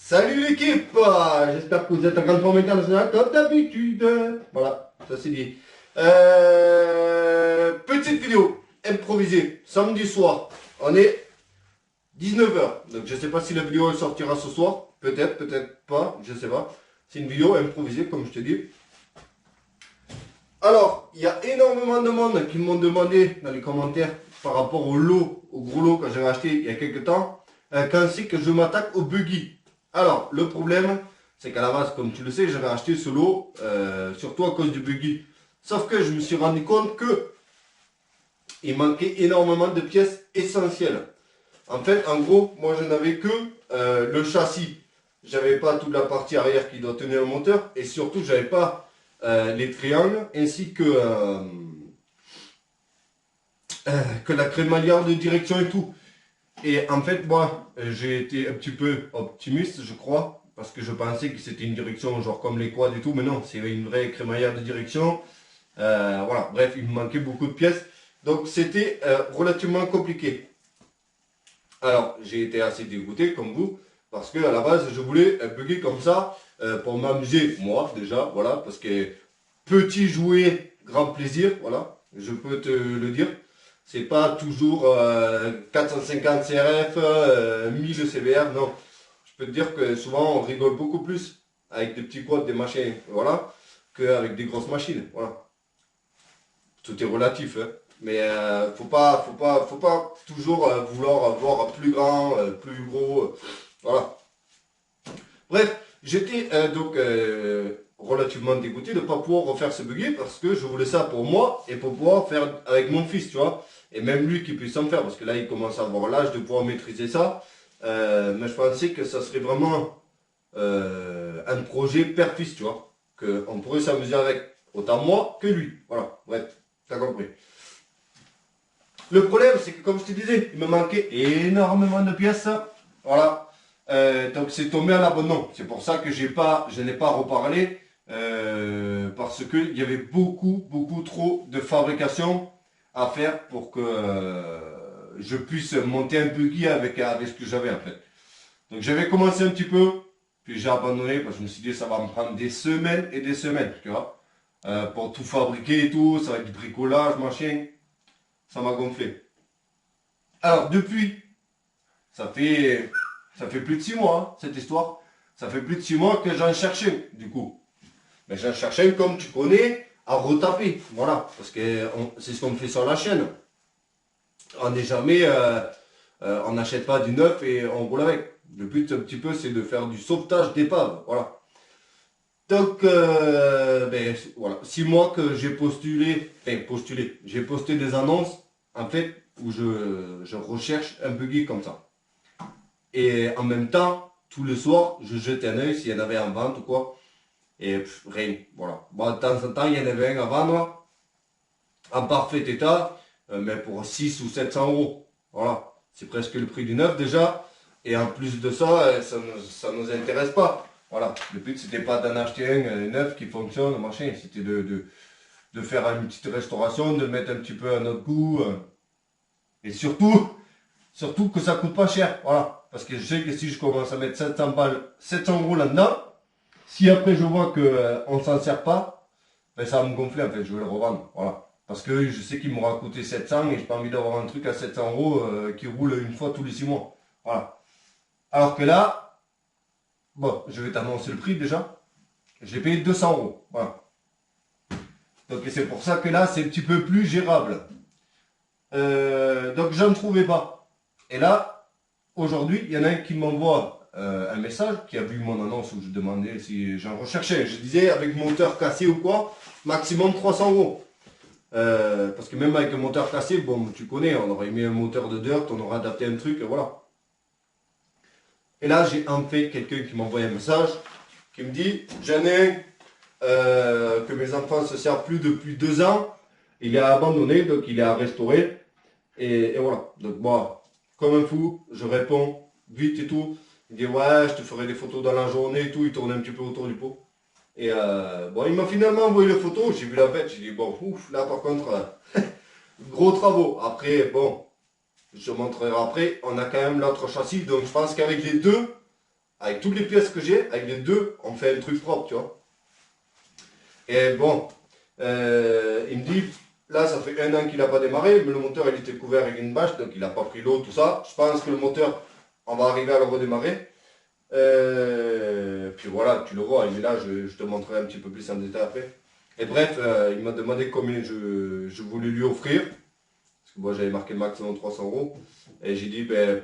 Salut l'équipe, j'espère que vous êtes en grande forme internationale comme d'habitude. Voilà, ça c'est dit. Petite vidéo improvisée, samedi soir. On est 19h. Donc je sais pas si la vidéo elle sortira ce soir. Peut-être, peut-être pas, je sais pas. C'est une vidéo improvisée comme je te dis. Alors, il y a énormément de monde qui m'ont demandé dans les commentaires par rapport au lot, au gros lot que j'avais acheté il y a quelques temps, quand c'est que je m'attaque au buggy. Alors, le problème, c'est qu'à la base, comme tu le sais, j'avais acheté ce lot, surtout à cause du buggy. Sauf que je me suis rendu compte que il manquait énormément de pièces essentielles. En fait, en gros, moi je n'avais que le châssis. J'avais pas toute la partie arrière qui doit tenir le moteur. Et surtout, j'avais pas les triangles ainsi que la crémaillère de direction et tout. Et en fait, moi, j'ai été un petit peu optimiste, je crois, parce que je pensais que c'était une direction genre comme les quads et tout, mais non, c'est une vraie crémaillère de direction. Voilà, bref, il me manquait beaucoup de pièces. Donc c'était relativement compliqué. Alors, j'ai été assez dégoûté, comme vous, parce que à la base, je voulais un buggy comme ça, pour m'amuser, moi, déjà, voilà, parce que petit jouet, grand plaisir, voilà, je peux te le dire. C'est pas toujours 450 CRF, 1000 CBR, non. Je peux te dire que souvent, on rigole beaucoup plus avec des petits quads, des machins, voilà, qu'avec des grosses machines, voilà. Tout est relatif, hein. Mais faut pas toujours vouloir avoir plus grand, plus gros, voilà. Bref, j'étais donc relativement dégoûté de ne pas pouvoir refaire ce buggy parce que je voulais ça pour moi et pour pouvoir faire avec mon fils, tu vois. Et même lui qui puisse en faire parce que là il commence à avoir l'âge de pouvoir maîtriser ça. Mais je pensais que ça serait vraiment un projet père-fils, tu vois. Qu'on pourrait s'amuser avec autant moi que lui. Voilà, bref, t'as compris. Le problème, c'est que comme je te disais, il me manquait énormément de pièces. Voilà. Donc c'est tombé à l'abandon. C'est pour ça que je n'ai pas reparlé. Parce qu'il y avait beaucoup trop de fabrication à faire pour que je puisse monter un buggy avec ce que j'avais en fait. Donc j'avais commencé un petit peu, puis j'ai abandonné parce que je me suis dit ça va me prendre des semaines et des semaines, tu vois. Pour tout fabriquer et tout, ça va être du bricolage, machin. Ça m'a gonflé. Alors depuis, ça fait plus de 6 mois, hein, cette histoire. Ça fait plus de 6 mois que j'en cherchais, du coup. Mais j'en cherchais, comme tu connais, à retaper. Voilà, parce que c'est ce qu'on fait sur la chaîne. On n'est jamais, on n'achète pas du neuf et on roule avec. Le but, un petit peu, c'est de faire du sauvetage d'épave. Voilà. Donc, ben, voilà, 6 mois que j'ai postulé, enfin postulé, j'ai posté des annonces, en fait, où je recherche un buggy comme ça. Et en même temps, tous les soirs, je jetais un œil s'il y en avait en vente ou quoi. Et rien, voilà. Bon, de temps en temps, il y en avait un à vendre, en parfait état, mais pour 6 ou 700 euros. Voilà, c'est presque le prix du neuf déjà. Et en plus de ça, ça nous intéresse pas. Voilà, le but c'était pas d'en acheter un neuf qui fonctionne, machin. C'était de faire une petite restauration, de le mettre un petit peu à notre goût. Et surtout que ça coûte pas cher. Voilà, parce que je sais que si je commence à mettre 700 balles, 700 euros là-dedans, si après je vois qu'on ne s'en sert pas, ben ça va me gonfler en fait, je vais le revendre. Voilà. Parce que je sais qu'il m'aura coûté 700 et j'ai pas envie d'avoir un truc à 700 euros qui roule une fois tous les 6 mois. Voilà. Alors que là, bon, je vais t'annoncer le prix déjà. J'ai payé 200 euros. Voilà. Donc c'est pour ça que là, c'est un petit peu plus gérable. Donc j'en trouvais pas. Et là, aujourd'hui, il y en a un qui m'envoie un message, qui a vu mon annonce où je demandais si j'en recherchais. Je disais avec moteur cassé ou quoi, maximum 300 euros. Parce que même avec un moteur cassé, bon, tu connais, on aurait mis un moteur de dirt, on aurait adapté un truc, et voilà. Et là, j'ai en fait quelqu'un qui m'envoie un message, qui me dit, j'en ai un que mes enfants se servent plus depuis 2 ans, il est abandonné, donc il est à restaurer, et voilà. Donc moi, comme un fou, je réponds vite et tout. Il dit ouais, je te ferai des photos dans la journée et tout, il tourne un petit peu autour du pot. Et bon, il m'a finalement envoyé les photos, j'ai vu la bête, j'ai dit bon, ouf, là par contre, gros travaux. Après, bon, je te montrerai après, on a quand même l'autre châssis, donc je pense qu'avec les deux, avec toutes les pièces que j'ai, avec les deux, on fait un truc propre, tu vois. Et bon, il me dit, là ça fait 1 an qu'il n'a pas démarré, mais le moteur il était couvert avec une bâche, donc il n'a pas pris l'eau, tout ça. Je pense que le moteur, on va arriver à le redémarrer. Puis voilà, tu le vois, il est là, je te montrerai un petit peu plus en détail après. Et bref, il m'a demandé combien je voulais lui offrir. Parce que moi j'avais marqué le maximum 300 euros. Et j'ai dit, ben,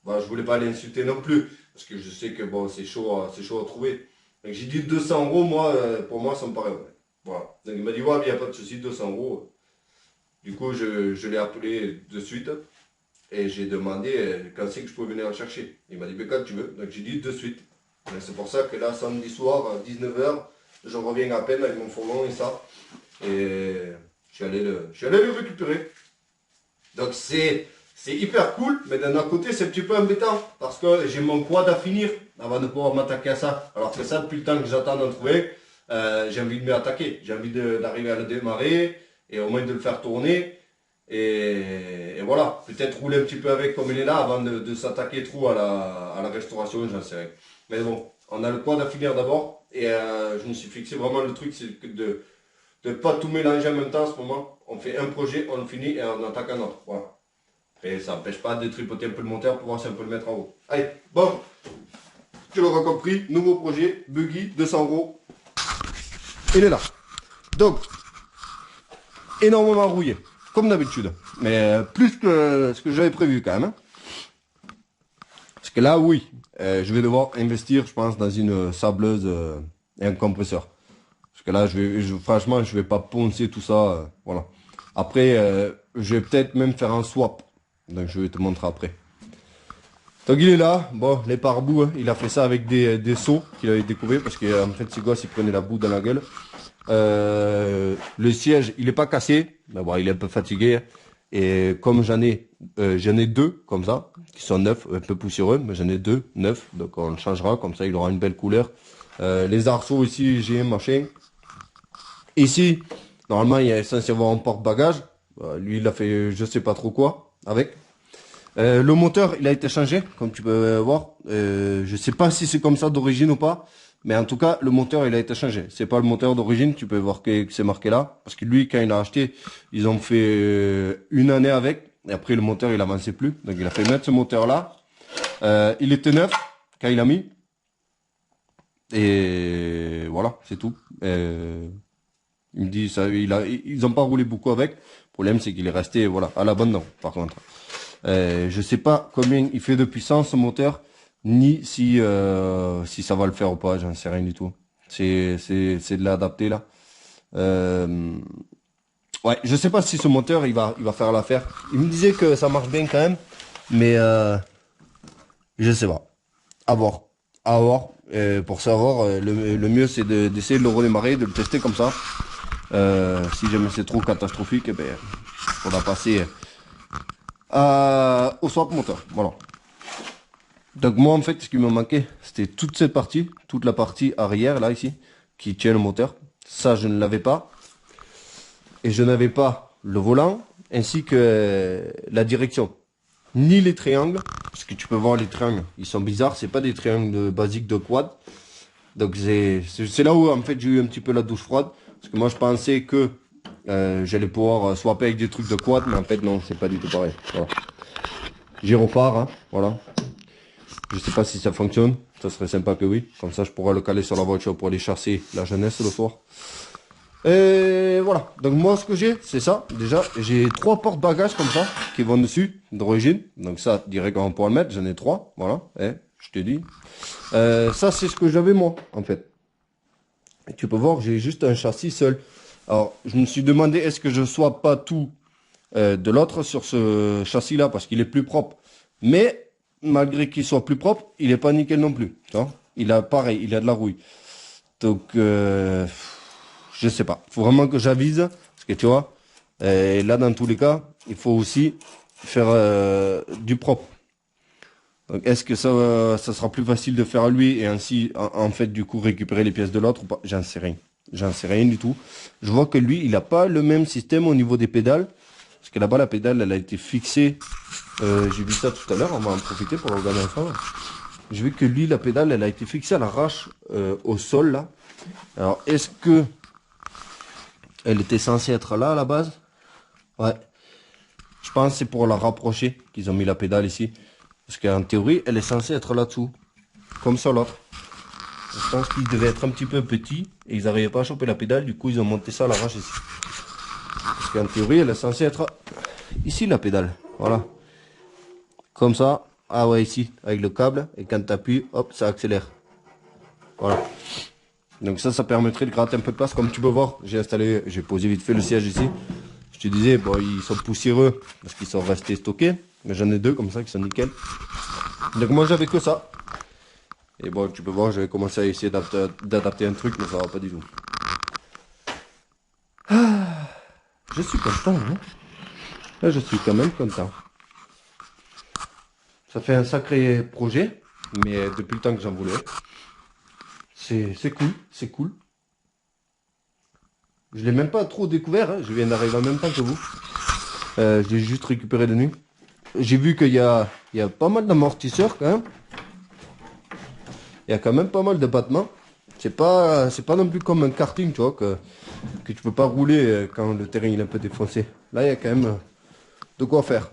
je voulais pas l'insulter non plus. Parce que je sais que bon, c'est chaud à trouver. Donc j'ai dit 200 euros, moi, pour moi ça me paraît vrai. Voilà. Donc il m'a dit, ouais, il n'y a pas de souci, 200 euros. Du coup, je l'ai appelé de suite. Et j'ai demandé quand c'est que je pouvais venir le chercher. Il m'a dit, mais quand tu veux. Donc j'ai dit de suite. C'est pour ça que là, samedi soir, à 19h, je reviens à peine avec mon fourgon et ça. Et je suis allé le récupérer. Donc c'est hyper cool, mais d'un autre côté, c'est un petit peu embêtant. Parce que j'ai mon quad à finir avant de pouvoir m'attaquer à ça. Alors que ça, depuis le temps que j'attends d'en trouver, j'ai envie de m'y attaquer. J'ai envie d'arriver à le démarrer et au moins de le faire tourner. Et voilà, peut-être rouler un petit peu avec comme il est là avant de s'attaquer trop à la restauration, j'en sais rien. Mais bon, on a le quad à finir d'abord. Et je me suis fixé vraiment le truc, c'est de ne pas tout mélanger en même temps en ce moment. On fait un projet, on le finit et on attaque un autre. Voilà. Après, ça n'empêche pas de tripoter un peu le moteur pour voir si on peut le mettre en haut. Allez, bon, tu l'auras compris, nouveau projet, buggy, 200 euros. Il est là. Donc, énormément rouillé, comme d'habitude. Mais plus que ce que j'avais prévu quand même. Hein. Parce que là, oui, je vais devoir investir, je pense, dans une sableuse et un compresseur. Parce que là, franchement, je vais pas poncer tout ça. Voilà. Après, je vais peut-être même faire un swap. Donc, je vais te montrer après. Donc, il est là. Bon, les pare-boues, hein, il a fait ça avec des seaux qu'il avait découvert. Parce qu'en fait, ces gosses, ils prenaient la boue dans la gueule. Le siège, il est pas cassé. Mais bon, il est un peu fatigué. Et comme j'en ai deux, comme ça, qui sont neufs, un peu poussiéreux, mais j'en ai deux, neufs. Donc, on le changera. Comme ça, il aura une belle couleur. Les arceaux ici, j'ai un machin. Ici, normalement, il y a censé avoir un porte-bagages. Lui, il a fait je sais pas trop quoi avec. Le moteur, il a été changé, comme tu peux voir. Je sais pas si c'est comme ça d'origine ou pas. Mais en tout cas, le moteur, il a été changé. C'est pas le moteur d'origine, tu peux voir que c'est marqué là. Parce que lui, quand il a acheté, ils ont fait 1 année avec. Et après, le moteur, il avançait plus. Donc, il a fait mettre ce moteur-là. Il était neuf quand il a mis. Et voilà, c'est tout. Il me dit ça, ils ont pas roulé beaucoup avec. Le problème, c'est qu'il est resté, voilà, à l'abandon, par contre. Je sais pas combien il fait de puissance ce moteur, ni si ça va le faire ou pas, j'en sais rien du tout. C'est de l'adapter là. Ouais, je sais pas si ce moteur il va faire l'affaire. Il me disait que ça marche bien quand même, mais je sais pas. À voir. À voir. Pour savoir, le mieux c'est d'essayer de le redémarrer, de le tester comme ça. Si jamais c'est trop catastrophique, eh ben, faudra passer au swap moteur. Voilà. Donc moi en fait, ce qui me manquait, c'était toute cette partie, toute la partie arrière là ici, qui tient le moteur. Ça, je ne l'avais pas. Et je n'avais pas le volant, ainsi que la direction. Ni les triangles, parce que tu peux voir les triangles, ils sont bizarres, c'est pas des triangles basiques de quad. Donc c'est là où en fait j'ai eu un petit peu la douche froide. Parce que moi je pensais que j'allais pouvoir swapper avec des trucs de quad, mais en fait non, c'est pas du tout pareil. Voilà. Gyrophare, hein, voilà. Je sais pas si ça fonctionne, ça serait sympa que oui. Comme ça je pourrais le caler sur la voiture pour aller chasser la jeunesse le soir. Et voilà, donc moi ce que j'ai, c'est ça. Déjà, j'ai 3 porte-bagages comme ça, qui vont dessus, d'origine. Donc ça, direct on pourra le mettre, j'en ai 3, voilà, je t'ai dit. Ça c'est ce que j'avais moi, en fait. Et tu peux voir que j'ai juste un châssis seul. Alors, je me suis demandé, est-ce que je swap pas tout de l'autre sur ce châssis-là, parce qu'il est plus propre. Mais, malgré qu'il soit plus propre, il est pas nickel non plus. Tu vois, il a pareil, il a de la rouille. Donc, je sais pas. Faut vraiment que j'avise, parce que tu vois, là dans tous les cas, il faut aussi faire du propre. Donc est-ce que ça sera plus facile de faire à lui et ainsi en fait du coup récupérer les pièces de l'autre ou pas? J'en sais rien. J'en sais rien du tout. Je vois que lui, il n'a pas le même système au niveau des pédales. Parce que là-bas, la pédale, elle a été fixée. J'ai vu ça tout à l'heure, on va en profiter pour le regarder ensemble. J'ai vu que lui, la pédale, elle a été fixée à l'arrache au sol là. Alors, est-ce que elle était censée être là à la base? Ouais. Je pense que c'est pour la rapprocher qu'ils ont mis la pédale ici. Parce qu'en théorie, elle est censée être là-dessous. Comme ça là. Je pense qu'ils devaient être un petit peu petits et ils n'arrivaient pas à choper la pédale. Du coup, ils ont monté ça à l'arrache ici. Parce qu'en théorie, elle est censée être ici la pédale. Voilà. Comme ça. Ah ouais, ici, avec le câble. Et quand tu appuies, hop, ça accélère. Voilà. Donc ça permettrait de gratter un peu de place. Comme tu peux voir, j'ai posé vite fait le siège ici. Je te disais, bon, ils sont poussiéreux parce qu'ils sont restés stockés. Mais j'en ai deux comme ça qui sont nickel. Donc moi, j'avais que ça. Et bon, tu peux voir, j'avais commencé à essayer d'adapter un truc, mais ça va pas du tout. Ah, je suis content, hein. Là, je suis quand même content. Ça fait un sacré projet, mais depuis le temps que j'en voulais. C'est cool, c'est cool. Je l'ai même pas trop découvert, hein. Je viens d'arriver en même temps que vous. Je l'ai juste récupéré de nuit. J'ai vu qu'il y a pas mal d'amortisseurs quand même. Il y a quand même pas mal de battements. C'est pas non plus comme un karting, tu vois, que tu peux pas rouler quand le terrain il est un peu défoncé. Là, il y a quand même de quoi faire.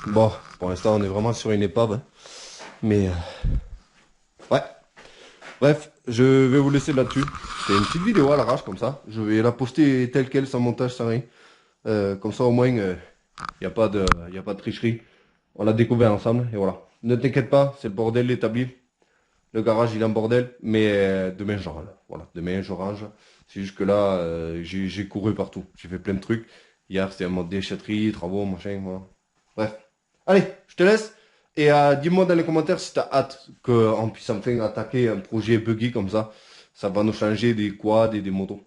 Bon, pour l'instant, on est vraiment sur une épave. Hein. Mais, ouais. Bref, je vais vous laisser là-dessus. C'est une petite vidéo à l'arrache, comme ça. Je vais la poster telle quelle, sans montage, sans rien. Comme ça, au moins, il n'y a pas de tricherie. On l'a découvert ensemble, et voilà. Ne t'inquiète pas, c'est le bordel établi. Le garage, il est en bordel, mais demain, je range. Voilà, demain, je range. C'est juste que là, j'ai couru partout. J'ai fait plein de trucs. Hier, c'était en mode déchetterie, travaux, machin, voilà. Bref. Allez, je te laisse. Et dis-moi dans les commentaires si tu as hâte qu'on puisse enfin attaquer un projet buggy comme ça. Ça va nous changer des quads et des motos.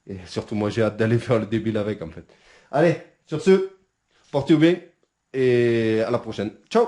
Et surtout, moi, j'ai hâte d'aller faire le débile avec, en fait. Allez, sur ce, portez-vous bien et à la prochaine. Ciao!